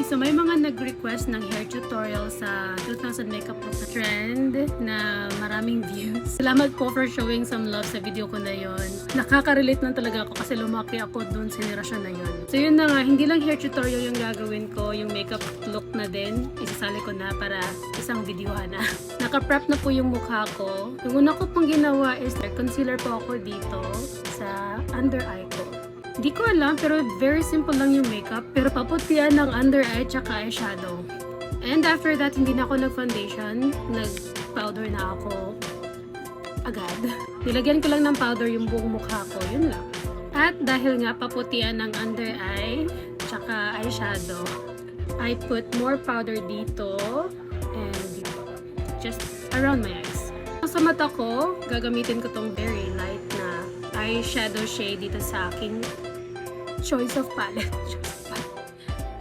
So may mga nag-request ng hair tutorial sa 2000 makeup look na trend na maraming views. Salamat po for showing some love sa video ko na yon. Nakaka-relate lang talaga ako kasi lumaki ako dun sa henerasyon na yon. So yun na nga, hindi lang hair tutorial yung gagawin ko, yung makeup look na din, isasali ko na para isang videohan na. Naka-prep na po yung mukha ko. Yung una ko pong ginawa is concealer po ako dito sa under eye ko. Hindi ko alam, pero very simple lang yung makeup. Pero paputian ng under eye tsaka eyeshadow. And after that, hindi na ako nag-foundation. Nag-powder na ako agad. Nilagyan ko lang ng powder yung buong mukha ko. Yun lang. At dahil nga paputian ng under eye tsaka eyeshadow, I put more powder dito and dito. Just around my eyes. Sa mata ko, gagamitin ko tong very light na eyeshadow shade dito sa aking choice of palette.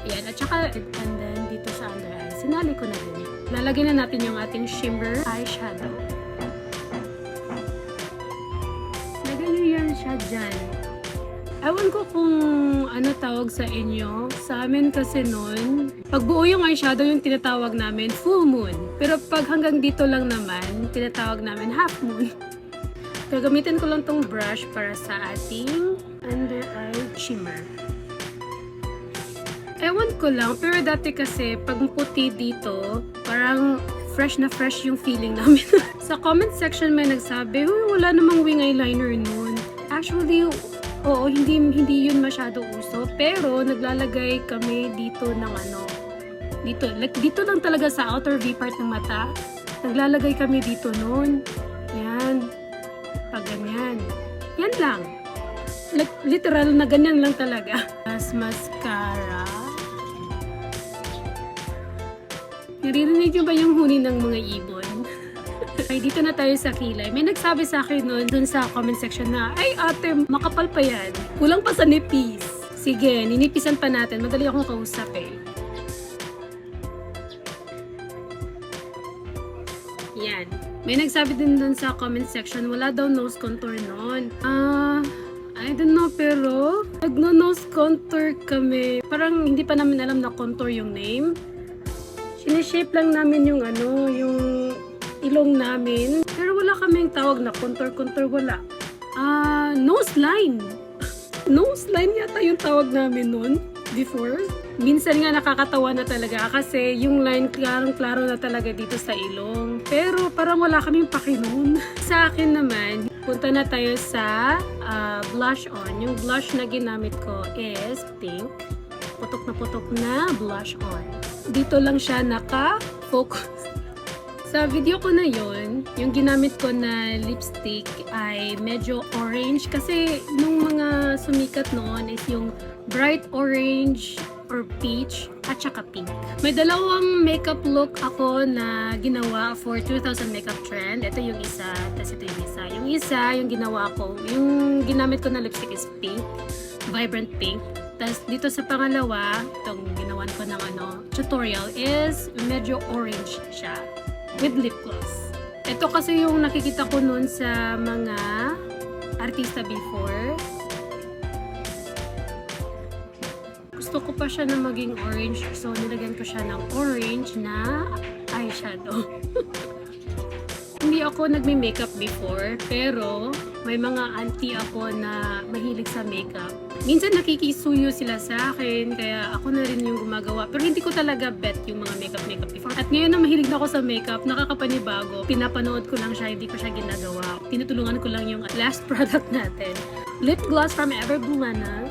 Ayan, at saka, and then dito sa under eye, sinali ko na din. Lalagyan na natin yung ating shimmer eyeshadow. Lagyan nyo yan siya dyan. Ewan ko kung ano tawag sa inyo. Sa amin kasi nun, pag buo yung eyeshadow yung tinatawag namin full moon. Pero pag hanggang dito lang naman, tinatawag namin half moon. Gagamitin ko lang tong brush para sa ating under eye shimmer. Ewan ko lang, pero dati kasi pag puti dito, parang fresh na fresh yung feeling namin. Sa comment section may nagsabi, wala namang wing eyeliner nun. Actually, oo, hindi yun masyado uso, pero naglalagay kami dito ng ano, dito lang talaga sa outer V part ng mata. Naglalagay kami dito nun. Yan. Pag ganyan. Yan lang. Literal na ganyan lang talaga. As mascara. Naririnig nyo ba yung huni ng mga ibon? Ay, dito na tayo sa kilay. May nagsabi sa akin noon dun sa comment section na, ay ate, makapal pa yan. Kulang pa sa nipis. Sige, ninipisan pa natin. Madali akong kausap eh. Yan. May nagsabi din dun sa comment section, wala daw nose contour noon. I don't know, pero nagno-nose contour kami. Parang hindi pa namin alam na contour yung name. Sineshape lang namin yung ano, yung ilong namin. Pero wala kaming tawag na contour, wala. Nose line. Nose line yata yung tawag namin noon, before. Minsan nga nakakatawa na talaga kasi yung line klarong-klaro na talaga dito sa ilong. Pero parang wala kaming paki noon. Sa akin naman, punta na tayo sa blush on. Yung blush na ginamit ko is pink. Putok na blush on. Dito lang siya naka-focus. Sa video ko na yon, yung ginamit ko na lipstick ay medyo orange kasi nung mga sumikat noon is yung bright orange or peach at saka pink. May dalawang makeup look ako na ginawa for 2000 makeup trend. Ito yung isa, tapos ito yung isa. Yung isa, yung ginawa ko, yung ginamit ko na lipstick is pink, vibrant pink. Tapos dito sa pangalawa, itong ginawan ko ng tutorial is medyo orange siya with lip gloss. Ito kasi yung nakikita ko nun sa mga artista before. Gusto ko pa siya na maging orange, so nilagyan ko siya ng orange na eyeshadow. Hindi ako nagme-makeup before, pero may mga auntie ako na mahilig sa makeup. Minsan nakikisuyo sila sa akin, kaya ako na rin yung gumagawa. Pero hindi ko talaga bet yung mga makeup before. At ngayon na mahilig na ako sa makeup, nakakapanibago. Pinapanood ko lang siya, hindi ko siya ginagawa. Tinutulungan ko lang yung last product natin. Lip gloss from Everblana.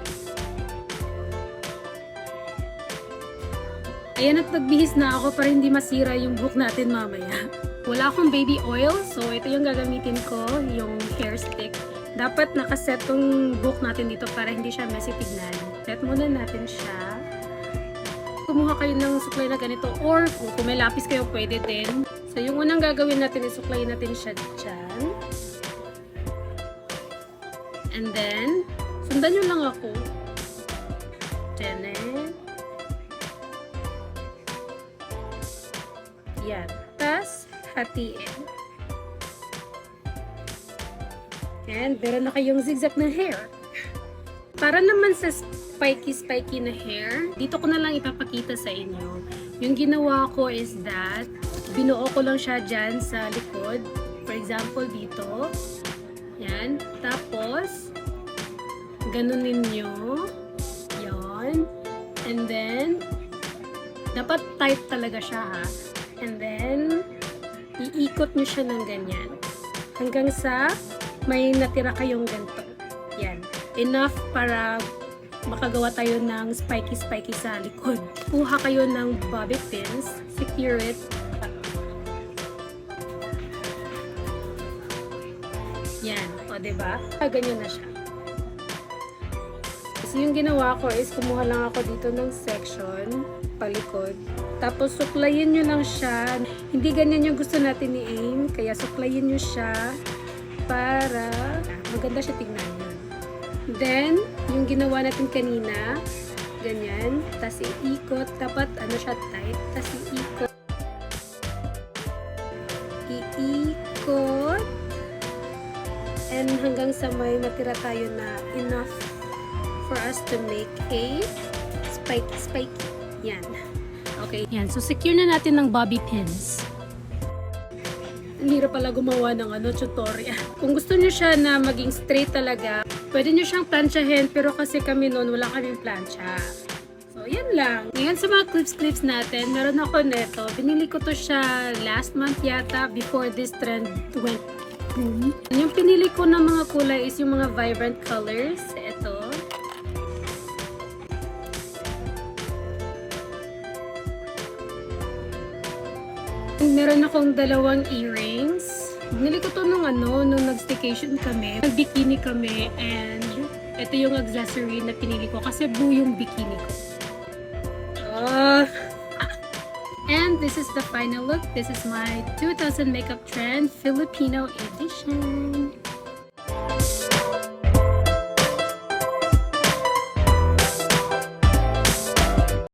Ayan, at nagbihis na ako para hindi masira yung buhok natin mamaya. Wala akong baby oil, so ito yung gagamitin ko, yung hair stick. Dapat nakaset tong buhok natin dito para hindi siya messy tignan. Set muna natin siya. Kumuha kayo ng suklay na ganito or kung may lapis kayo pwede din. So yung unang gagawin natin is suklayin natin siya dyan. And then, sundan nyo lang ako. Tenen. Yan. Tas, hatiin. And meron na kayong zigzag na hair. Para naman sa spiky na hair. Dito ko na lang ipapakita sa inyo. Yung ginawa ko is that, binuo ko lang siya dyan sa likod. For example, dito. Yan. Tapos, ganunin nyo. Yan. And then, dapat tight talaga siya ha. And then, iikot nyo siya ng ganyan. Hanggang sa may natira kayong ganito. Yan. Enough para makagawa tayo ng spiky sa likod. Kuha kayo ng bobby pins. Secure it. Yan. O, diba? Ganyan na siya. So, yung ginawa ko is kumuha lang ako dito ng section palikod. Tapos, suklayin nyo lang siya. Hindi ganyan yung gusto natin ni Aim. Kaya, suklayin nyo siya para maganda siya tingnan yun. Then, yung ginawa natin kanina, ganyan. Tapos, iikot. Dapat, ano siya, tight. Tapos, iikot. Iikot. And hanggang sa may matira tayo na enough for us to make a spiky. Yan. Okay. Yan. So, secure na natin ng bobby pins. Ang hirap pala gumawa ng tutorial. Kung gusto niyo siya na maging straight talaga, pwede niyo siyang planchahin, pero kasi kami noon wala kaming plancha. So, yan lang. Ngayon sa mga clips natin, meron ako neto. Binili ko to siya last month yata, before this trend went boom. Yung pinili ko ng mga kulay is yung mga vibrant colors. Ito. Meron akong dalawang earrings. Binili ko to nung nag-staycation kami. Nag-bikini kami and ito yung accessory na pinili ko kasi blue yung bikini ko. And this is the final look. This is my 2000 makeup trend Filipino edition.